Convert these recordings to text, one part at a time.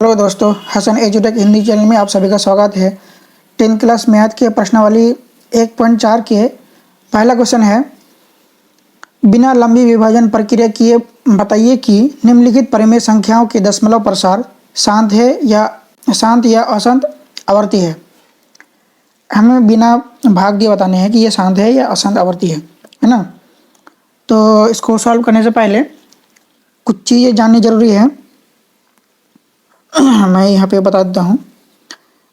Hello दोस्तों, Hasan एजुटेक Hindi channel में आप सभी का स्वागत है। 10th क्लास मैथ के प्रश्नावली 1.4 के पहला क्वेश्चन है, बिना लंबी विभाजन प्रक्रिया किए बताइए कि निम्नलिखित परिमेय संख्याओं के दशमलव प्रसार शांत या अशांत आवर्ती है। हमें बिना भाग दिए बताने हैं कि ये शांत है या अशांत आवर्ती है ना। तो इसको सॉल्व करने से पहले कुछ चीज़ें जाननी जरूरी है। मैं यहाँ पे बता देता हूँ।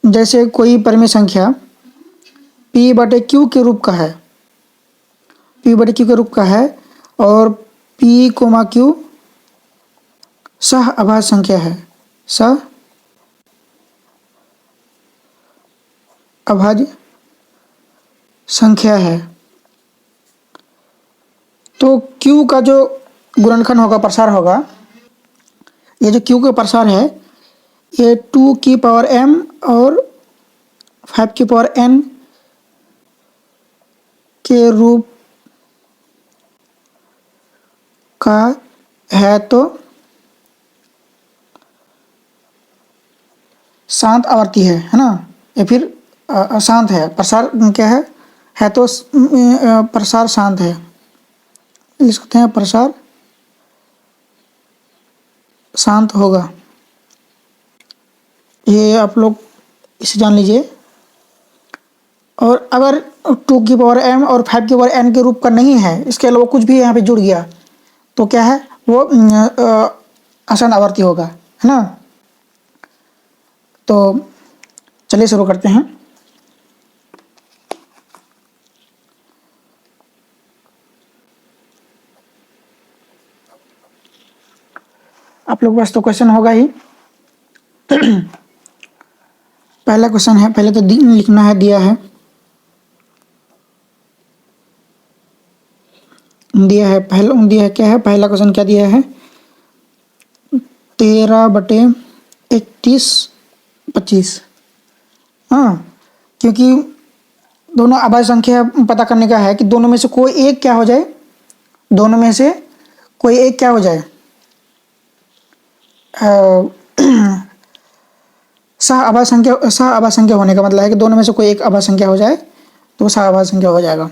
जैसे कोई परिमेय संख्या p/q के रूप का है, p/q के रूप का है और p, q सह अभाज्य संख्या है, सह अभाज्य संख्या है, तो q का जो गुणनखंड होगा, प्रसार होगा, ये जो q का प्रसार है ये 2 की पावर m और 5 की पावर n के रूप का है, तो शांत आवर्ती है ना, या फिर अशांत है। प्रसार क्या है तो प्रसार शांत है, लिख सकते हैं प्रसार शांत होगा। ये आप लोग इसे जान लीजिए। और अगर 2 की पावर m और 5 की पावर n के रूप का नहीं है, इसके अलावा कुछ भी यहाँ पे जुड़ गया, तो क्या है वो अशांत आवर्ती होगा, है ना। तो चलिए शुरू करते हैं। आप लोग के पास तो क्वेश्चन होगा ही। पहला क्वेश्चन है, पहले तो लिखना है, दिया है पहला दिया है क्या है, पहला क्वेश्चन क्या दिया है, 13/31/25। हाँ, क्योंकि दोनों अभाज्य संख्या पता करने का है कि दोनों में से कोई एक क्या हो जाए, दोनों में से कोई एक क्या हो जाए, सह अभाज्य संख्या होने का मतलब है कि दोनों में से कोई एक अभाज्य संख्या हो जाए तो सह अभाज्य संख्या हो जाएगा,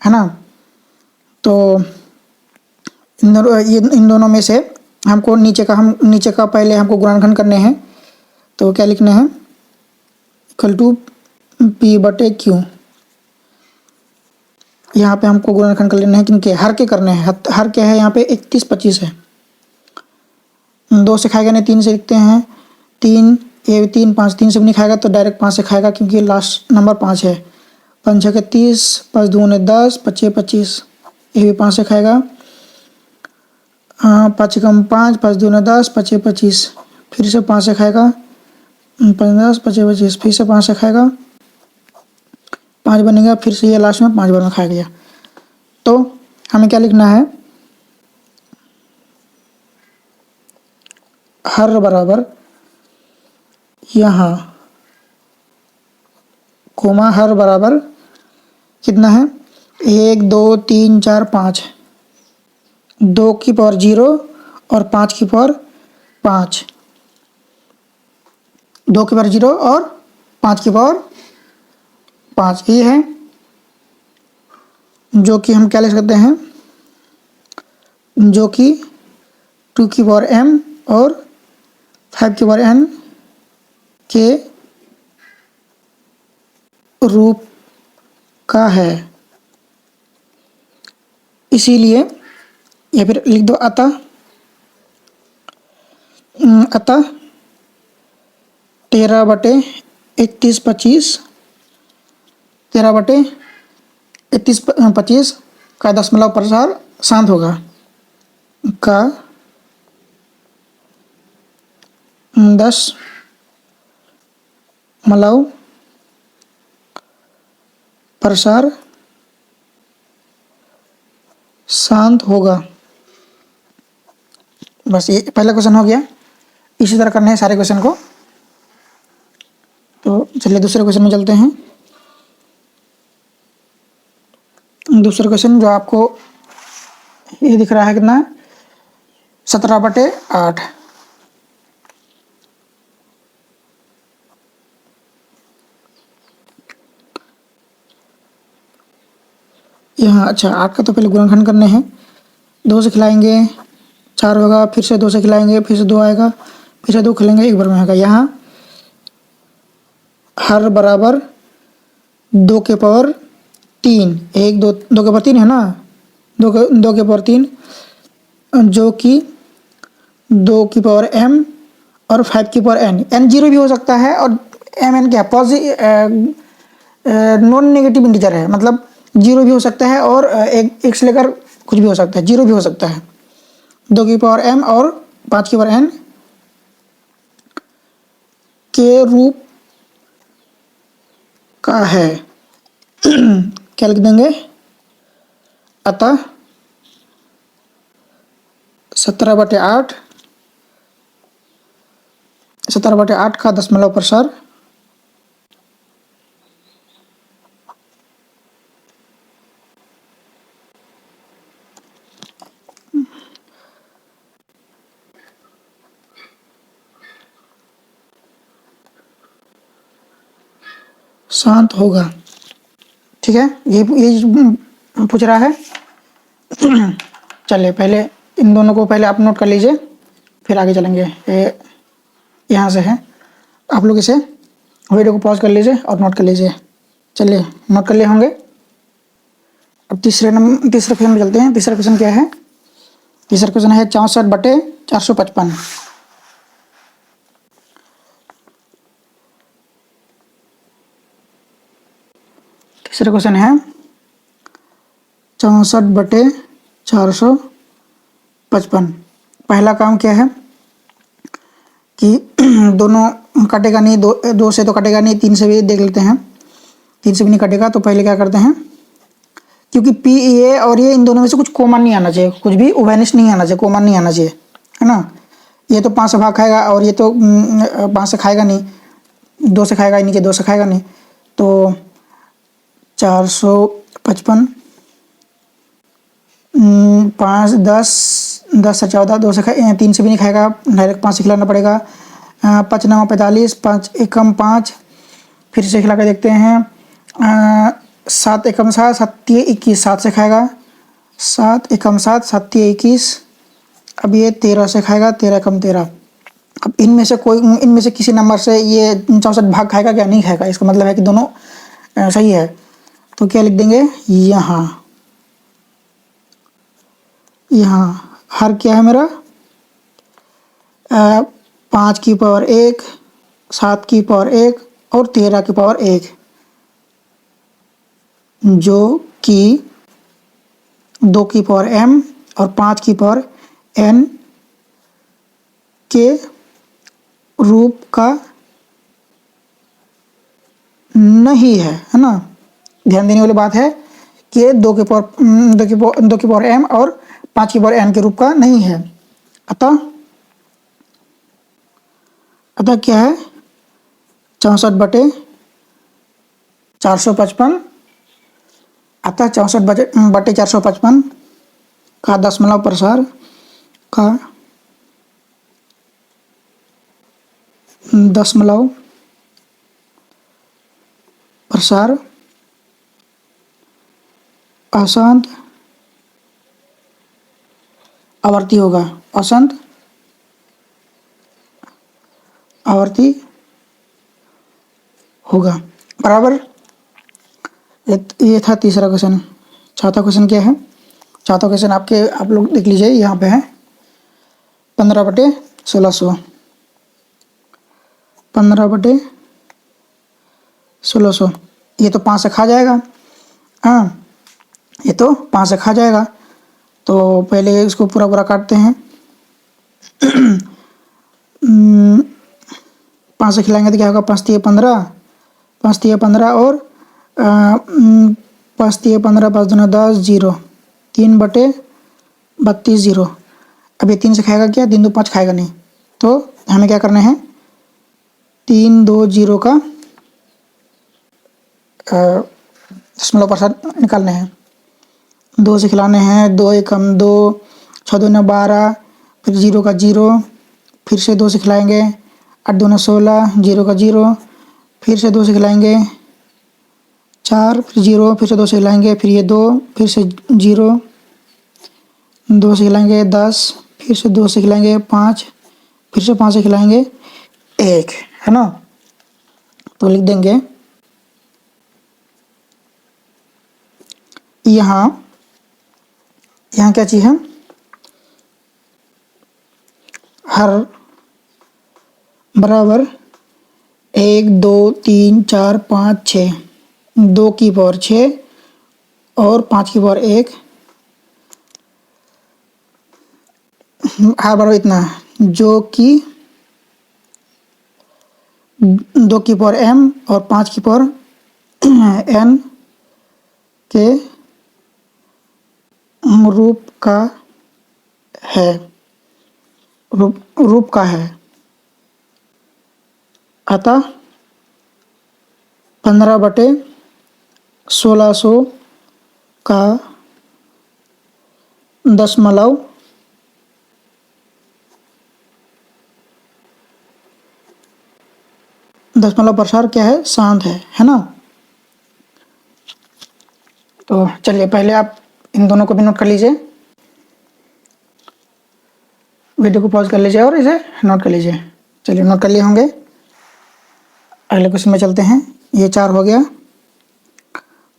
है ना। तो इन दोनों में से हमको नीचे का पहले हमको गुणनखंड करने हैं। तो क्या लिखना है, इक्वल टू p/q। यहाँ पे हमको गुणनखंड कर लेना है, किनके, हर के करने हैं। हर क्या है यहाँ पे 31/25 है। 2 से खाएगा नहीं, 3 से लिखते हैं। 3 ये 3 5, 3 से भी नहीं खाएगा तो डायरेक्ट 5 से खाएगा, क्योंकि लास्ट नंबर 5 है। 5 6 30, 5 2 10, 5 6 25, ये भी 5 से खाएगा। 5 कम 5, 5 2 10, 5 6 25, फिर से 5 से खाएगा। 5 10, 5 25, फिर से 5 से खाएगा, 5 बनेगा, फिर से ये लास्ट में 5 बार में खा गया। तो हमें क्या लिखना है, हर बराबर यहाँ कोमा हर बराबर कितना है, 1 2 3 4 5, 2 की पावर 0 और 5 की पावर 5, 2 की पावर 0 और 5 की पावर 5, ये है जो कि हम क्या लिख सकते हैं, जो कि 2 की पावर m और 5 की पावर n के रूप का है। इसीलिए या फिर लिख दो अतः 13/31/25 13/31/25 का दशमलव प्रसार शांत होगा, का 10 प्रसार शांत होगा। बस ये पहला क्वेश्चन हो गया। इसी तरह करना है सारे क्वेश्चन को। तो चलिए दूसरे क्वेश्चन में चलते हैं। दूसरा क्वेश्चन जो आपको ये दिख रहा है कितना, 17/8। यहाँ अच्छा 8 का तो पहले गुणनखंड करने हैं। 2 से खिलाएंगे 4 होगा, फिर से 2 से खिलाएंगे, फिर से 2 आएगा, फिर से 2 खिलाएंगे, 1 बार में आएगा। यहाँ हर बराबर 2 के पावर 3, 1 2 2 के पावर 3 है ना, 2 के पावर 3, जो कि 2 की पावर m और 5 की पावर n जीरो भी हो सकता है, और mn क्या पॉजिटिव नॉन नेगेटिव इंटीजर है, मतलब जीरो भी हो सकता है और एक से लेकर कुछ भी हो सकता है, जीरो भी हो सकता है। 2 की पावर m और 5 की पावर n के रूप का है। क्या लिख देंगे, अतः 17/8 का दशमलव प्रसार शांत होगा। ठीक है, ये पूछ रहा है। चलिए पहले इन दोनों को पहले आप नोट कर लीजिए, फिर आगे चलेंगे। ये यहाँ से है, आप लोग इसे वीडियो को पॉज कर लीजिए और नोट कर लीजिए। चलिए नोट कर लिए होंगे। अब तीसरे क्वेश्चन में चलते हैं। तीसरा क्वेश्चन क्या है, तीसरा क्वेश्चन है 64/455। तीसरा क्वेश्चन है 64/455। पहला काम क्या है कि दोनों कटेगा नहीं, 2 से तो कटेगा नहीं, 3 से भी देख लेते हैं। 3 से भी नहीं कटेगा, तो पहले क्या करते हैं, क्योंकि पी ए और ये इन दोनों में से कुछ कॉमन नहीं आना चाहिए, कुछ भी उभयनिष्ठ नहीं आना चाहिए, कॉमन नहीं आना चाहिए, है ना। ये तो 5 से भाग खाएगा और ये तो 5 से खाएगा नहीं, 2 से खाएगा, नीचे 2 से खाएगा नहीं। तो 455 5 10 10 से 14, 2 से 3 से भी नहीं खाएगा, डायरेक्ट 5 से खिलाना पड़ेगा। 5 9 45, 5 एकम 5, फिर से खिला के देखते हैं। 7 एकम 7, 7 21, 7 से खाएगा, 7 एकम 7, 7 21। अब ये 13 से खाएगा, 13 एकम 13। अब इनमें से किसी नंबर से ये 64 भाग खाएगा क्या, नहीं खाएगा, इसका मतलब है कि दोनों सही है। तो क्या लिख देंगे, यहाँ हर क्या है मेरा, 5 की पावर 1, 7 की पावर 1 और 13 की पावर 1, जो कि 2 की पावर m और 5 की पावर n के रूप का नहीं है ना। ध्यान देने वाली बात है कि 2 की पावर m और 5 की पावर n के रूप का नहीं है। अतः क्या है, 64/455। अतः 64/455 का दशमलव प्रसार का दशमलव प्रसार अशांत आवर्ती होगा, अशांत आवर्ती होगा, बराबर। ये था तीसरा क्वेश्चन। चौथा क्वेश्चन क्या है, चौथा क्वेश्चन आप लोग देख लीजिए, यहाँ पे है 15/1600। 15/1600, ये तो 5 से खा जाएगा, हाँ ये तो 5 से खा जाएगा। तो पहले इसको पूरा काटते हैं। 5 से खिलाएंगे तो क्या होगा, 5 तिये 15, 5 तिये 15 और 5 तिये 15, 5 दूना 10, 0, 3/32 0। अब ये 3 से खाएगा क्या, 3 2 5 खाएगा नहीं, तो हमें क्या करना है, 3 2 0 का दशमलव प्रसार निकालने हैं। 2 से खिलाने हैं, 2 एकम 2, 6 दूना 12, फिर 0 का 0, फिर से 2 से खिलाएंगे, 8 दूना 16, 0 का 0, फिर से 2 से खिलाएंगे, 4, फिर 0, फिर से 2 से हिलाएंगे, फिर ये 2, फिर से 0, 2 से हिलाएंगे 10, फिर से 2 से हिलाएंगे 5, फिर से 5 से हिलाएंगे 1, है ना। तो लिख देंगे यहाँ क्या चीज़ है, हर बराबर 1, 2, 3, 4, 5, 6, 2 की पावर 6 और 5 की पावर 1, हर बराबर इतना है, जो कि 2 की पावर m और 5 की पावर n के रूप का है, रूप का है। अतः 15/1600 का दशमलव प्रसार क्या है, शांत है ना। तो चलिए पहले आप इन दोनों को भी नोट कर लीजिए, वीडियो को पॉज कर लीजिए और इसे नोट कर लीजिए। चलिए नोट कर लिए होंगे, अगले क्वेश्चन में चलते हैं। ये 4 हो गया।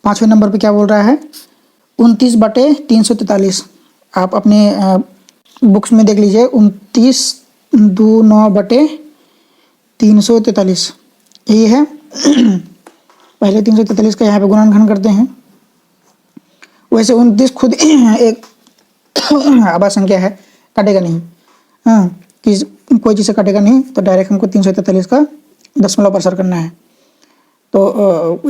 5वें नंबर पे क्या बोल रहा है, 29/343। आप अपने बुक्स में देख लीजिए, 29×9/343 यही है। पहले 343 का यहाँ पे गुणनखंड करते हैं। वैसे 29 खुद एक आभा संख्या है, कटेगा नहीं, हाँ, कोई चीज़ से कटेगा नहीं, तो डायरेक्ट हमको 343 का दशमलव प्रसार करना है। तो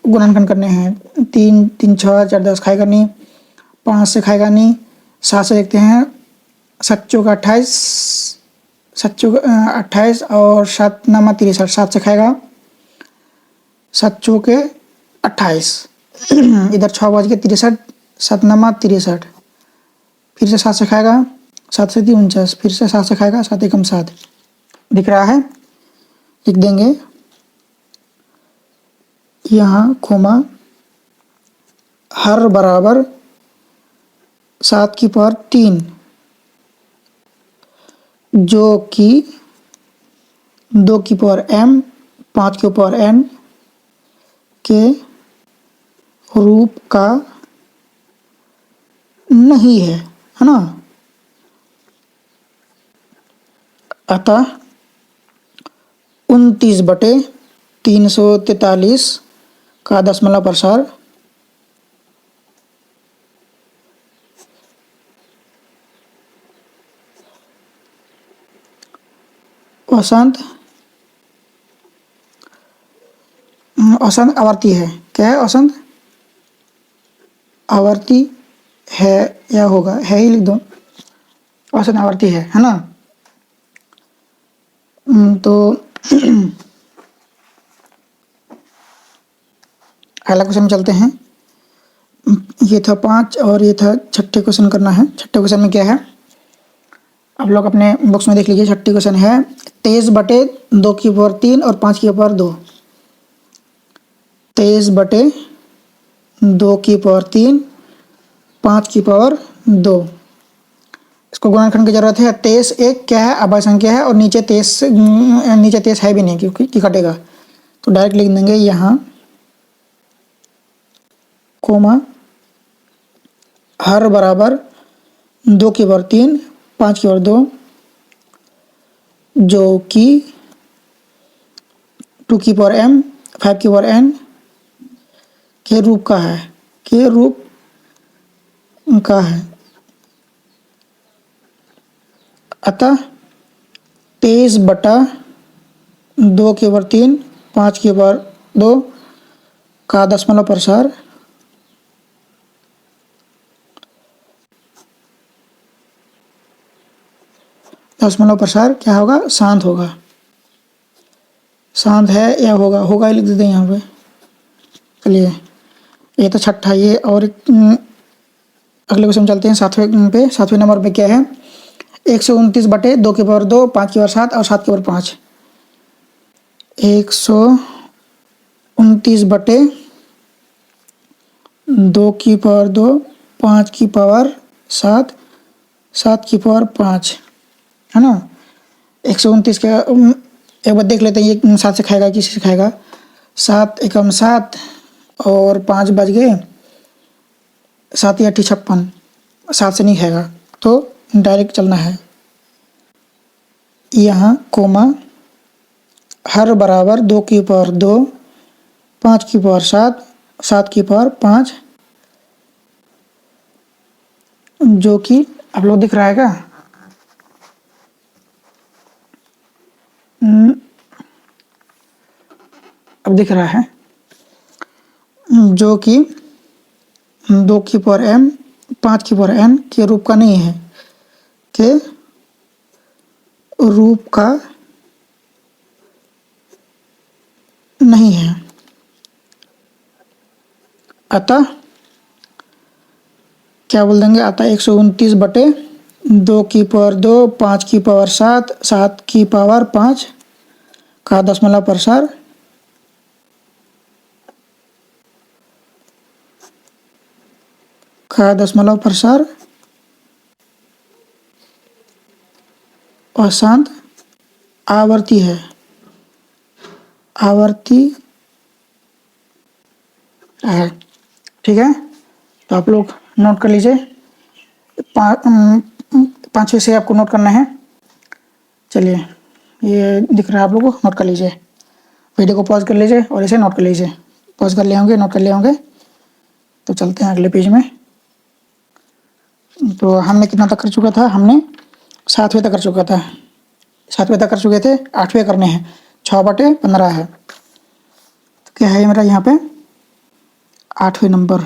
गुणनखंड करने हैं, 3, 3, 6, 4, 10 खाएगा नहीं, 5 से खाएगा नहीं, 7 से देखते हैं, 7 चौका 28, 7 चौका 28 और 7 नामा 63, 7 से खाएगा, 7 चौके 28, इधर 6 बज के 63, 7 नामा 63, फिर से 7 से खाएगा, 7 से 49, फिर से 7 से खाएगा, 7 एकम 7, दिख रहा है, लिख देंगे यहाँ कोमा हर बराबर 7 की पावर 3, जो कि 2 की पावर m, 5 की पावर n के रूप का नहीं है ना। अतः 29/343 का दशमलव प्रसार औसत आवर्ती है। क्या है, औसत आवर्ती है या होगा, है ही लिख दो, औसत आवर्ती है ना। तो अगला क्वेश्चन चलते हैं। ये था 5 और ये था छठे क्वेश्चन करना है। छठे क्वेश्चन में क्या है, आप लोग अपने बुक्स में देख लीजिए। छठी क्वेश्चन है 23/2 की पावर 3 और 5 की पावर 2। 23/2 की पावर 3, 5 की पावर 2। इसको गुणनखंड की जरूरत है। 23 एक क्या है, अभाज्य संख्या है, और नीचे 23 है भी नहीं क्योंकि कि कटेगा, तो डायरेक्ट लिख देंगे यहाँ कोमा हर बराबर 2 की पावर 3, 5 की पावर 2, जो कि 2 की पावर m, 5 की पावर n के रूप का है, के रूप का है। अतः 23/2 की पावर 3, 5 की पावर 2 का दशमलव प्रसार क्या होगा, शांत होगा। शांत है या होगा, होगा ही लिख देते हैं यहाँ पे। चलिए ये तो छठा। ये और अगले क्वेश्चन चलते हैं, 7वें पे। 7वें नंबर पे क्या है, 129/2 की पावर 2, 5 की पावर 7 और 7 की पावर 5। 129/2 2 की पावर 2, 5 की पावर 7, 7 की पावर 5, है ना। 129 का एक बार देख लेते हैं ये 7 से खाएगा किसी से खाएगा। 7 एकम 7 और 5 बज गए, 7 या 56, 7 से नहीं खाएगा तो डायरेक्ट चलना है। यहाँ कोमा हर बराबर 2 की पावर 2, 5 की पावर 7, 7 की पावर 5, जो कि आप लोग दिख रहा है क्या? अब दिख रहा है जो कि 2 की पावर m, 5 की पावर n के रूप का नहीं है, के रूप का नहीं है। अतः क्या बोल देंगे? अतः 129 बटे 2 की पावर 2, 5 की पावर 7, 7 की पावर 5 का दशमलव प्रसार अशांत आवर्ती है, आवर्ती है। ठीक है, तो आप लोग नोट कर लीजिए। 5 6 से आपको नोट करना है। चलिए, ये दिख रहा है आप लोगों को, नोट कर लीजिए। वीडियो को पॉज कर लीजिए और इसे नोट कर लीजिए। पॉज कर लिए होंगे, नोट कर लिए होंगे। तो चलते हैं अगले पेज में। तो हमने कितना तक कर चुका था? हमने 7वें तक कर चुका था, 7वें तक कर चुके थे, 8वें करने हैं। 6/15 है, तो क्या है मेरा यहाँ पे? 8वें नंबर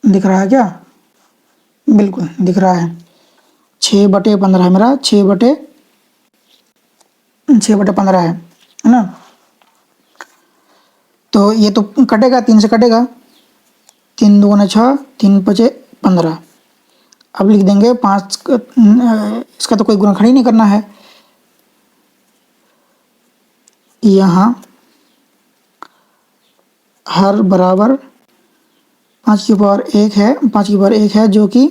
दिख रहा है क्या? बिल्कुल दिख रहा है। 6/15 है मेरा, 6/15 है ना। तो ये तो कटेगा, 3 से कटेगा, 3 दूनी 6, 3 5 15। अब लिख देंगे 5, इसका तो कोई गुणनखंड ही नहीं करना है। यहाँ हर बराबर 5 की पावर 1 है, 5 की पावर 1 है, जो कि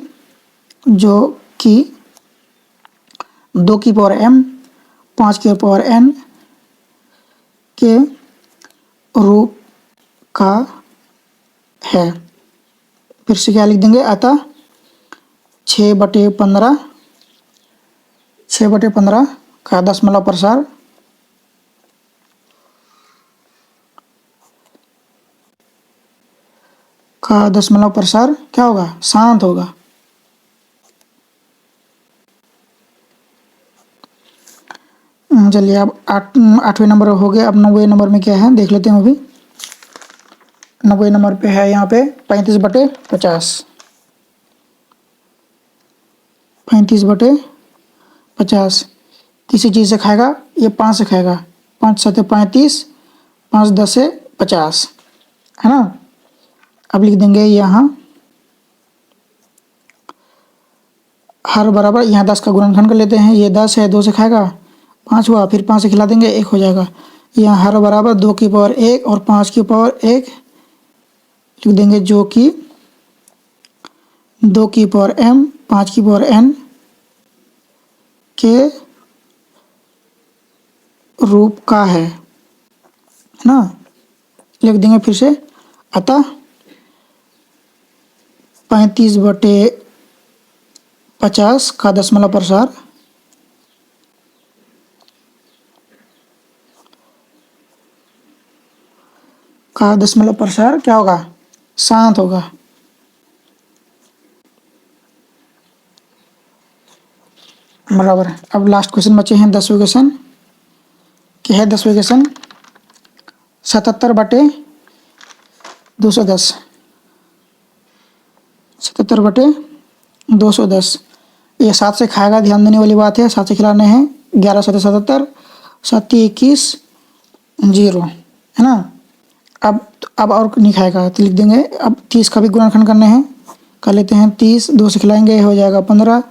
2 की पावर m, 5 की पावर n के रूप का है। फिर से क्या लिख देंगे? अतः 6/15, 6/15 का दशमलव प्रसार क्या होगा? शांत होगा। चलिए, अब 8वें नंबर हो गया। अब 9वें नंबर में क्या है देख लेते हैं। अभी 9वें नंबर पे है यहाँ पे 35/50, 35/50 किसी चीज़ से खाएगा, ये 5 से खाएगा। 5 7 35, 5 10 50, है ना। अब लिख देंगे यहाँ हर बराबर, यहाँ 10 का गुणनखंड कर लेते हैं। ये 10 है, 2 से खाएगा, 5 हुआ, फिर 5 से खिला देंगे, 1 हो जाएगा। यहाँ हर बराबर 2 की पावर 1 और 5 की पावर 1 लिख देंगे, जो कि 2 की पावर m, 5 की पावर n के रूप का है ना। लिख देंगे फिर से। अतः 35/50 का दशमलव प्रसार क्या होगा? शांत होगा। बराबर है। अब लास्ट क्वेश्चन बचे हैं 10वें क्वेश्चन। क्या है 10वें क्वेश्चन? 77/210, 77/210। ये 7 से खाएगा, ध्यान देने वाली बात है। 7 से खिलाने हैं, 11 7 77, 7 21 0, है ना। अब और नहीं खाएगा तो लिख देंगे। अब 30 का भी गुणनखंड करने हैं, कर लेते हैं। 30 2 से खिलाएंगे हो जाएगा 15,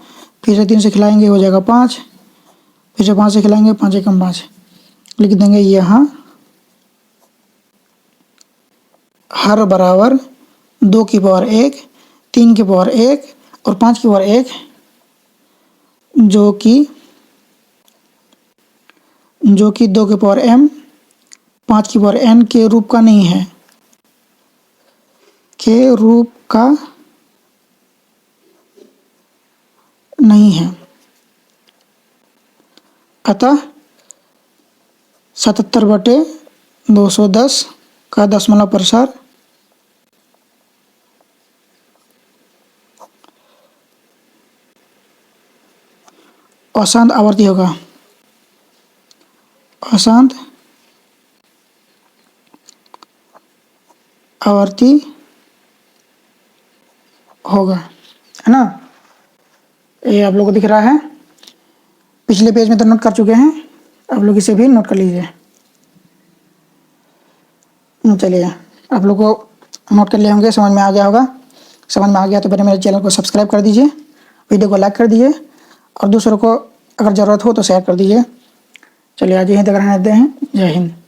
फिर से 3 से खिलाएंगे हो जाएगा 5, फिर से 5 से खिलाएंगे, 5 एकम 5। लिख देंगे यहाँ हर बराबर 2 की पावर 1, 3 की पावर 1 और 5 की पावर 1 जो कि 2 की पावर m 5 की पावर n के रूप का नहीं है, के रूप का नहीं है। अतः 77/210 का दशमलव प्रसार अशांत आवर्ती होगा, अशांत आवर्ती होगा, है ना। ये आप लोगों को दिख रहा है, पिछले पेज में तो नोट कर चुके हैं, आप लोग इसे भी नोट कर लीजिए। चलिए, आप लोग को नोट कर लिए होंगे, समझ में आ गया होगा। समझ में आ गया तो पहले मेरे चैनल को सब्सक्राइब कर दीजिए, वीडियो को लाइक कर दीजिए और दूसरों को अगर ज़रूरत हो तो शेयर कर दीजिए। चलिए आज यहीं तक रहने देते हैं। जय हिंद।